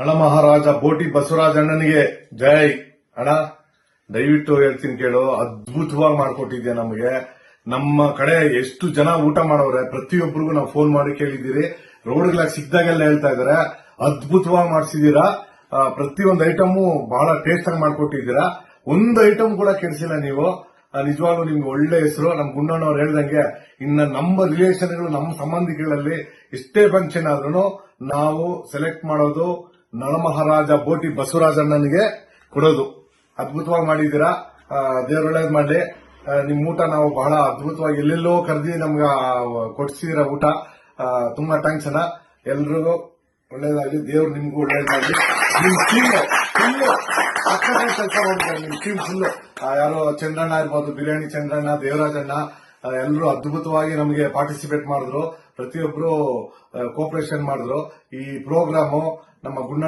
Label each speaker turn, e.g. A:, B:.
A: ನಳಮಹಾರಾಜ ಬೋಟಿ ಬಸವರಾಜ ಅಣ್ಣನಿಗೆ ಜೈ. ಅಣ್ಣ ದಯವಿಟ್ಟು ಹೇಳ್ತೀನಿ ಕೇಳು, ಅದ್ಭುತವಾಗಿ ಮಾಡ್ಕೊಟ್ಟಿದ್ಯಾ ನಮಗೆ. ನಮ್ಮ ಕಡೆ ಎಷ್ಟು ಜನ ಊಟ ಮಾಡೋರೆ, ಪ್ರತಿಯೊಬ್ಬರಿಗೂ ನಾವು ಫೋನ್ ಮಾಡಿ ಕೇಳಿದ್ದೀರಿ. ರೋಡ್ಗಳಾಗ ಸಿಕ್ಕಿದಾಗೆಲ್ಲ ಹೇಳ್ತಾ ಇದಾರೆ ಅದ್ಭುತವಾಗಿ ಮಾಡಿಸಿದೀರಾ. ಪ್ರತಿಯೊಂದು ಐಟಮು ಬಹಳ ಟೇಸ್ಟ್ ಆಗಿ ಮಾಡ್ಕೊಟ್ಟಿದ್ದೀರಾ. ಒಂದು ಐಟಮ್ ಕೂಡ ಕೆಡಿಸಿಲ್ಲ ನೀವು. ನಿಜವಾಗ್ಲೂ ನಿಮ್ಗೆ ಒಳ್ಳೆ ಹೆಸರು. ನಮ್ ಗುಂಡಣ್ಣವ್ರು ಹೇಳ್ದಂಗೆ ಇನ್ನ ನಮ್ಮ ರಿಲೇಷನ್ಗಳು, ನಮ್ಮ ಸಂಬಂಧಿಗಳಲ್ಲಿ ಎಷ್ಟೇ ಫಂಕ್ಷನ್ ಆದ್ರೂ ನಾವು ಸೆಲೆಕ್ಟ್ ಮಾಡೋದು ನಳಮಹಾರಾಜ ಬೋಟಿ ಬಸವರಾಜಣ್ಣನಿಗೆ ಕೊಡೋದು. ಅದ್ಭುತವಾಗಿ ಮಾಡಿದ್ದೀರಾ. ದೇವ್ರ ಒಳ್ಳೇದ್ ಮಾಡ್ಲಿ. ನಿಮ್ ಊಟ ನಾವು ಬಹಳ ಅದ್ಭುತವಾಗಿ ಎಲ್ಲೆಲ್ಲೋ ಕರೆದಿ ನಮ್ಗೆ ಕೊಡ್ಸಿದಿರ ಊಟ. ತುಂಬಾ ಥ್ಯಾಂಕ್ಸ್ ಅಣ್ಣ. ಎಲ್ರಿಗೂ ಒಳ್ಳೇದಾಗ್ಲಿ. ದೇವ್ರು ನಿಮ್ಗೂ ಒಳ್ಳೇದ್ ಮಾಡ್ಲಿ. ನಿಮ್ ಟೀಮ್ ಫುಲ್ಲು ಸಕ್ಕತ್ತಾಗಿ ಕೆಲಸ ಮಾಡಿದ್ದಾರೆ. ನಿಮ್ ಟೀಮ್ ಫುಲ್ಲು ಯಾರೋ ಚಂದ್ರಣ್ಣ ಇರ್ಬೋದು, ಬಿರಿಯಾನಿ ಚಂದ್ರಣ್ಣ, ದೇವರಾಜಣ್ಣ, ಎಲ್ಲರೂ ಅದ್ಭುತವಾಗಿ ನಮಗೆ ಪಾರ್ಟಿಸಿಪೇಟ್ ಮಾಡಿದ್ರು. ಪ್ರತಿಯೊಬ್ರು ಕೋಪರೇಷನ್ ಮಾಡಿದ್ರು. ಈ ಪ್ರೋಗ್ರಾಮು ನಮ್ಮ ಗುಂಡ